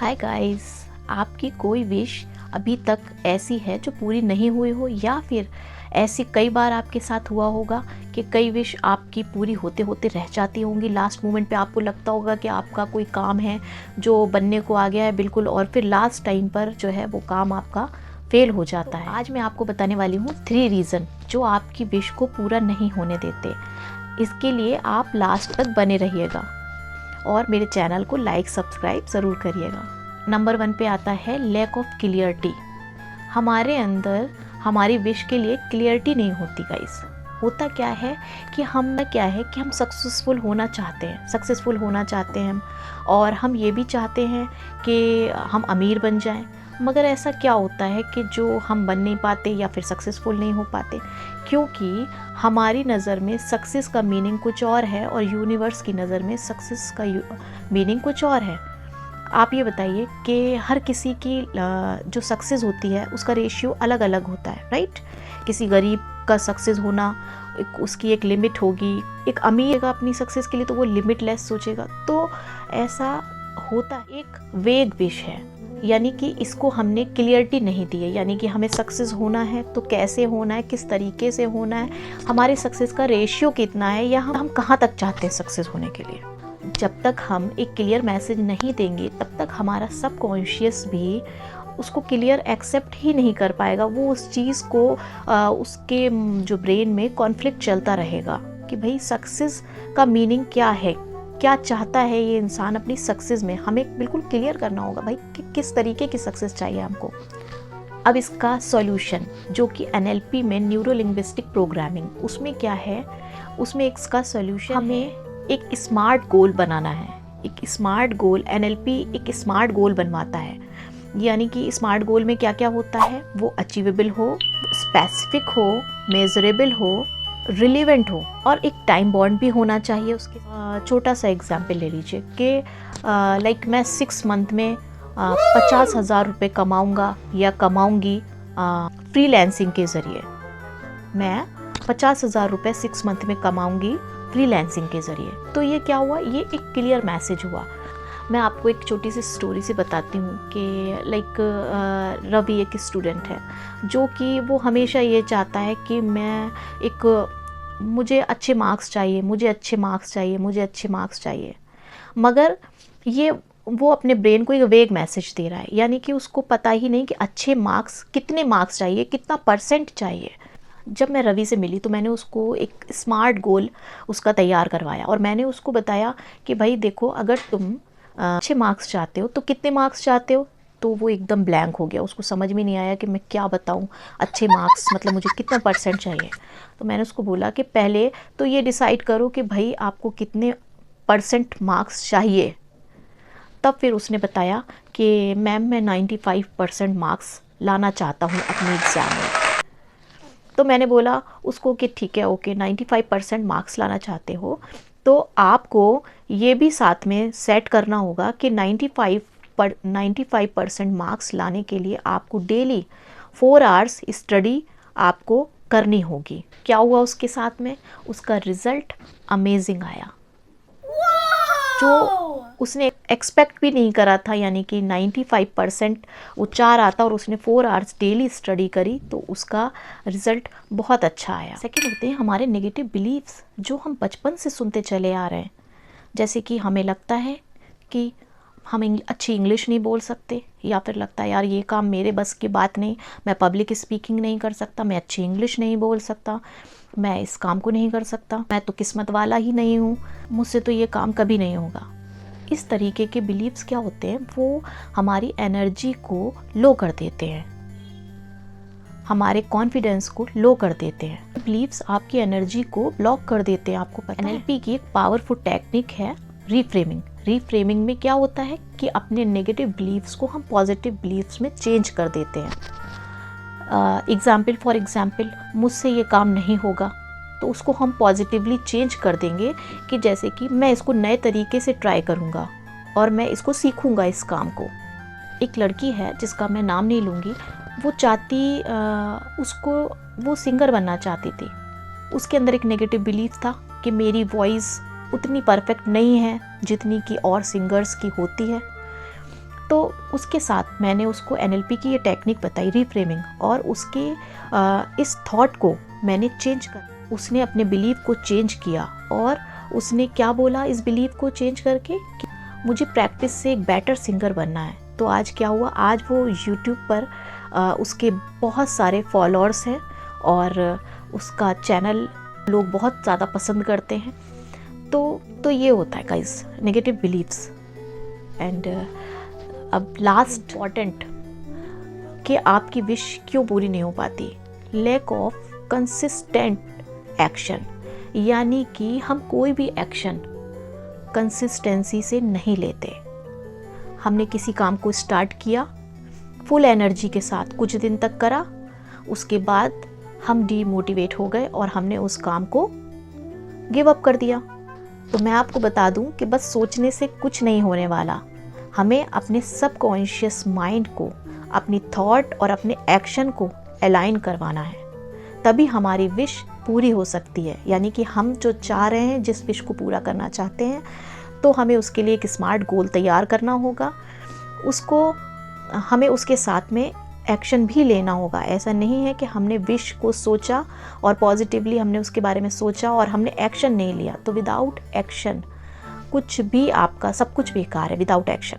Hi guys, आपकी कोई wish अभी तक ऐसी है जो पूरी नहीं हुई हो, या फिर ऐसी कई बार आपके साथ हुआ होगा कि कई विश आपकी पूरी होते होते रह जाती होंगी। लास्ट मोमेंट पे आपको लगता होगा कि आपका कोई काम है जो बनने को आ गया है बिल्कुल, और फिर लास्ट टाइम पर जो है वो काम आपका फेल हो जाता है। आज मैं आपको बताने वाली हूँ 3 रीज़न जो आपकी विश को पूरा नहीं होने देते। इसके लिए आप लास्ट तक बने रहिएगा और मेरे चैनल को लाइक सब्सक्राइब ज़रूर करिएगा। नंबर 1 पे आता है लैक ऑफ क्लियरिटी। हमारे अंदर हमारी विश के लिए क्लियरिटी नहीं होती गाइस। होता क्या है कि हम सक्सेसफुल होना चाहते हैं, हम और हम ये भी चाहते हैं कि हम अमीर बन जाएं। मगर ऐसा क्या होता है कि जो हम बन नहीं पाते या फिर सक्सेसफुल नहीं हो पाते, क्योंकि हमारी नज़र में सक्सेस का मीनिंग कुछ और है और यूनिवर्स की नज़र में सक्सेस का मीनिंग कुछ और है। आप ये बताइए कि हर किसी की जो सक्सेस होती है उसका रेशियो अलग अलग होता है, राइट। किसी गरीब का सक्सेस होना उसकी एक लिमिट होगी, एक अमीर का अपनी सक्सेस के लिए तो वो लिमिटलेस सोचेगा। तो ऐसा होता एक वेग विश है, यानी कि इसको हमने क्लियरिटी नहीं दी है। यानी कि हमें सक्सेस होना है तो कैसे होना है, किस तरीके से होना है, हमारे सक्सेस का रेशियो कितना है, या हम कहाँ तक चाहते हैं सक्सेस होने के लिए। जब तक हम एक क्लियर मैसेज नहीं देंगे तब तक हमारा सबकॉन्शियस भी उसको क्लियर एक्सेप्ट ही नहीं कर पाएगा। वो उस चीज़ को उसके जो ब्रेन में कॉन्फ्लिक्ट चलता रहेगा कि भाई सक्सेस का मीनिंग क्या है, क्या चाहता है ये इंसान अपनी सक्सेस में। हमें बिल्कुल क्लियर करना होगा भाई कि किस तरीके की सक्सेस चाहिए हमको। अब इसका सॉल्यूशन जो कि NLP में न्यूरो लिंग्विस्टिक प्रोग्रामिंग, उसमें क्या है, उसमें इसका सॉल्यूशन हमें एक स्मार्ट गोल बनाना है। एक स्मार्ट गोल, NLP एक स्मार्ट गोल बनवाता है। यानी कि स्मार्ट गोल में क्या क्या होता है, वो अचीवेबल हो, स्पेसिफिक हो, मेजरेबल हो, रिलेवेंट हो और एक टाइम बॉन्ड भी होना चाहिए उसके। छोटा सा एग्जाम्पल ले लीजिए कि लाइक मैं 6 मंथ में 50,000 रुपये कमाऊँगा या कमाऊँगी फ्रीलैंसिंग के ज़रिए। मैं 50,000 रुपये 6 मंथ में कमाऊँगी फ्रीलैंसिंग के ज़रिए। तो ये क्या हुआ, ये एक क्लियर मैसेज हुआ। मैं आपको एक छोटी सी स्टोरी से बताती हूँ कि लाइक रवि एक स्टूडेंट है जो कि वो हमेशा ये चाहता है कि मुझे अच्छे मार्क्स चाहिए। मगर ये वो अपने ब्रेन को एक वेग मैसेज दे रहा है, यानी कि उसको पता ही नहीं कि अच्छे मार्क्स, कितने मार्क्स चाहिए, कितना परसेंट चाहिए। जब मैं रवि से मिली तो मैंने उसको एक स्मार्ट गोल उसका तैयार करवाया और मैंने उसको बताया कि भाई देखो, अगर तुम अच्छे मार्क्स चाहते हो तो कितने मार्क्स चाहते हो। तो वो एकदम ब्लैंक हो गया, उसको समझ में नहीं आया कि मैं क्या बताऊं, अच्छे मार्क्स मतलब मुझे कितना परसेंट चाहिए। तो मैंने उसको बोला कि पहले तो ये डिसाइड करो कि भाई आपको कितने परसेंट मार्क्स चाहिए। तब फिर उसने बताया कि मैम मैं 95% मार्क्स लाना चाहता हूँ अपने एग्ज़ाम में। तो मैंने बोला उसको कि ठीक है, ओके 95% मार्क्स लाना चाहते हो तो आपको ये भी साथ में सेट करना होगा कि 95% मार्क्स लाने के लिए आपको डेली 4 आवर्स स्टडी आपको करनी होगी। क्या हुआ उसके साथ में, उसका रिज़ल्ट अमेजिंग आया जो उसने एक्सपेक्ट भी नहीं करा था। यानी कि 95% वो 4 आता और उसने 4 आवर्स डेली स्टडी करी तो उसका रिज़ल्ट बहुत अच्छा आया। सेकेंड होते हैं हमारे नेगेटिव बिलीव्स जो हम बचपन से सुनते चले आ रहे हैं। जैसे कि हमें लगता है कि हम अच्छी इंग्लिश नहीं बोल सकते, या फिर लगता है यार ये काम मेरे बस की बात नहीं, मैं पब्लिक स्पीकिंग नहीं कर सकता, मैं अच्छी इंग्लिश नहीं बोल सकता, मैं इस काम को नहीं कर सकता, मैं तो किस्मत वाला ही नहीं हूँ, मुझसे तो ये काम कभी नहीं होगा। इस तरीके के बिलीव्स क्या होते हैं, वो हमारी एनर्जी को लो कर देते हैं, हमारे कॉन्फिडेंस को लो कर देते हैं। बिलीव्स आपकी एनर्जी को ब्लॉक कर देते हैं। आपको पता है NLP की एक पावरफुल टेक्निक है रीफ्रेमिंग में क्या होता है कि अपने नेगेटिव बिलीव्स को हम पॉजिटिव बिलीव्स में चेंज कर देते हैं। फॉर एग्जाम्पल मुझसे ये काम नहीं होगा तो उसको हम पॉजिटिवली चेंज कर देंगे कि जैसे कि मैं इसको नए तरीके से ट्राई करूँगा और मैं इसको सीखूँगा इस काम को। एक लड़की है जिसका मैं नाम नहीं लूँगी, वो सिंगर बनना चाहती थी। उसके अंदर एक नेगेटिव बिलीफ था कि मेरी वॉइस उतनी परफेक्ट नहीं है जितनी कि और सिंगर्स की होती है। तो उसके साथ मैंने उसको NLP की ये टेक्निक बताई, रीफ्रेमिंग, और उसके इस थॉट को मैंने चेंज कर, उसने अपने बिलीव को चेंज किया। और उसने क्या बोला इस बिलीव को चेंज करके कि मुझे प्रैक्टिस से एक बेटर सिंगर बनना है। तो आज क्या हुआ, आज वो यूट्यूब पर उसके बहुत सारे फॉलोअर्स हैं और उसका चैनल लोग बहुत ज़्यादा पसंद करते हैं। तो ये होता है गाइस, नेगेटिव बिलीव्स। एंड अब लास्ट इम्पॉर्टेंट कि आपकी विश क्यों पूरी नहीं हो पाती, लैक ऑफ कंसिस्टेंट एक्शन, यानी कि हम कोई भी एक्शन कंसिस्टेंसी से नहीं लेते। हमने किसी काम को स्टार्ट किया, फुल एनर्जी के साथ कुछ दिन तक करा, उसके बाद हम डीमोटिवेट हो गए और हमने उस काम को गिव अप कर दिया। तो मैं आपको बता दूं कि बस सोचने से कुछ नहीं होने वाला। हमें अपने सबकॉन्शियस माइंड को, अपनी थॉट और अपने एक्शन को अलाइन करवाना है, तभी हमारी विश पूरी हो सकती है। यानी कि हम जो चाह रहे हैं, जिस विश को पूरा करना चाहते हैं, तो हमें उसके लिए एक स्मार्ट गोल तैयार करना होगा, उसको हमें उसके साथ में एक्शन भी लेना होगा। ऐसा नहीं है कि हमने विश को सोचा और पॉजिटिवली हमने उसके बारे में सोचा और हमने एक्शन नहीं लिया। तो विदाउट एक्शन कुछ भी, आपका सब कुछ बेकार है विदाउट एक्शन।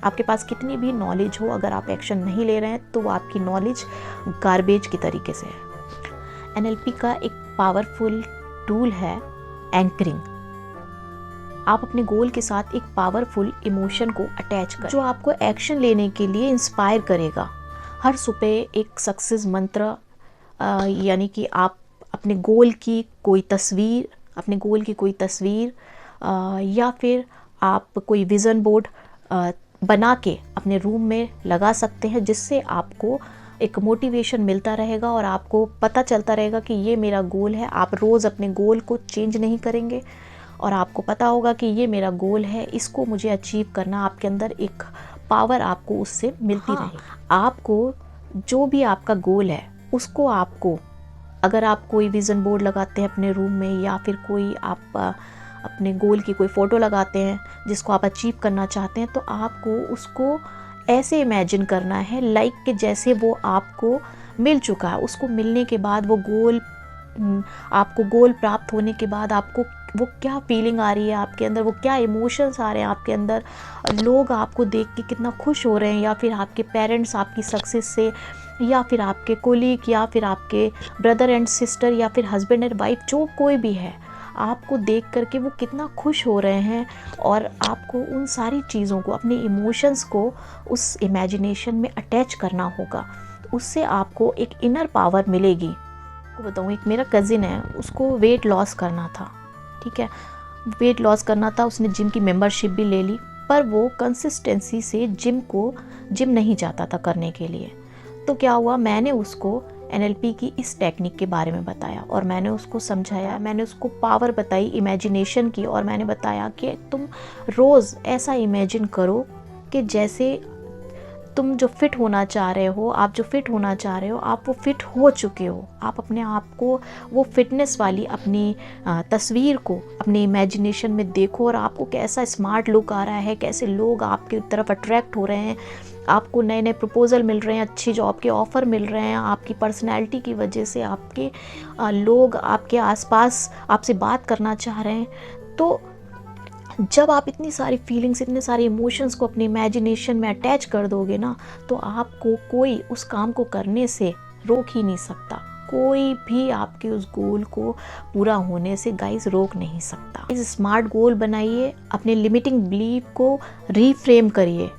आपके पास कितनी भी नॉलेज हो, अगर आप एक्शन नहीं ले रहे हैं तो वो आपकी नॉलेज गार्बेज की तरीके से है। NLP का एक पावरफुल टूल है एंकरिंग। आप अपने गोल के साथ एक पावरफुल इमोशन को अटैच करें जो आपको एक्शन लेने के लिए इंस्पायर करेगा। हर सुबह एक सक्सेस मंत्र, यानी कि आप अपने गोल की कोई तस्वीर या फिर आप कोई विज़न बोर्ड बना के अपने रूम में लगा सकते हैं, जिससे आपको एक मोटिवेशन मिलता रहेगा और आपको पता चलता रहेगा कि ये मेरा गोल है। आप रोज़ अपने गोल को चेंज नहीं करेंगे और आपको पता होगा कि ये मेरा गोल है, इसको मुझे अचीव करना। आपके अंदर एक पावर आपको उससे मिलती रहेगी। आपको जो भी आपका गोल है उसको आपको, अगर आप कोई विज़न बोर्ड लगाते हैं अपने रूम में, या फिर कोई आप अपने गोल की कोई फ़ोटो लगाते हैं जिसको आप अचीव करना चाहते हैं, तो आपको उसको ऐसे इमेजिन करना है लाइक कि जैसे वो आपको मिल चुका है। उसको मिलने के बाद वो गोल, आपको गोल प्राप्त होने के बाद आपको वो क्या फीलिंग आ रही है आपके अंदर, वो क्या इमोशंस आ रहे हैं आपके अंदर, लोग आपको देख के कितना खुश हो रहे हैं, या फिर आपके पेरेंट्स आपकी सक्सेस से, या फिर आपके कोलीग, या फिर आपके ब्रदर एंड सिस्टर, या फिर हस्बैंड एंड वाइफ, जो कोई भी है, आपको देख करके वो कितना खुश हो रहे हैं। और आपको उन सारी चीज़ों को, अपने इमोशंस को उस इमेजिनेशन में अटैच करना होगा। उससे आपको एक इनर पावर मिलेगी। आपको बताऊँ, एक मेरा कज़िन है, उसको वेट लॉस करना था, ठीक है, वेट लॉस करना था, उसने जिम की मेंबरशिप भी ले ली, पर वो कंसिस्टेंसी से जिम नहीं जाता था करने के लिए। तो क्या हुआ, मैंने उसको NLP की इस टेक्निक के बारे में बताया और मैंने उसको समझाया, मैंने उसको पावर बताई इमेजिनेशन की, और मैंने बताया कि तुम रोज़ ऐसा इमेजिन करो कि जैसे तुम जो फिट होना चाह रहे हो, आप वो फिट हो चुके हो। आप अपने आप को वो फिटनेस वाली अपनी तस्वीर को अपने इमेजिनेशन में देखो, और आपको कैसा स्मार्ट लुक आ रहा है, कैसे लोग आपकी तरफ अट्रैक्ट हो रहे हैं, आपको नए नए प्रपोजल मिल रहे हैं, अच्छी जॉब के ऑफ़र मिल रहे हैं, आपकी पर्सनैलिटी की वजह से आपके लोग आपके आसपास आपसे बात करना चाह रहे हैं। तो जब आप इतनी सारी फीलिंग्स, इतने सारे इमोशंस को अपनी इमेजिनेशन में अटैच कर दोगे ना, तो आपको कोई उस काम को करने से रोक ही नहीं सकता। कोई भी आपके उस गोल को पूरा होने से गाइस रोक नहीं सकता। इस स्मार्ट गोल बनाइए, अपने लिमिटिंग बिलीफ को रीफ्रेम करिए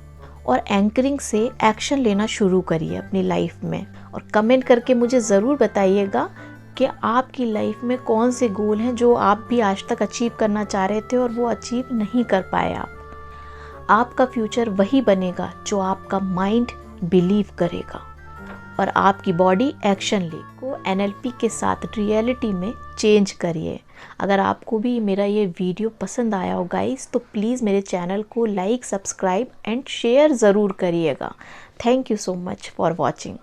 और एंकरिंग से एक्शन लेना शुरू करिए अपनी लाइफ में। और कमेंट करके मुझे ज़रूर बताइएगा कि आपकी लाइफ में कौन से गोल हैं जो आप भी आज तक अचीव करना चाह रहे थे और वो अचीव नहीं कर पाए आप। आपका फ्यूचर वही बनेगा जो आपका माइंड बिलीव करेगा और आपकी बॉडी एक्शन ले। को NLP के साथ रियलिटी में चेंज करिए। अगर आपको भी मेरा ये वीडियो पसंद आया हो गाइस, तो प्लीज़ मेरे चैनल को लाइक, सब्सक्राइब एंड शेयर ज़रूर करिएगा। Thank you so much for watching.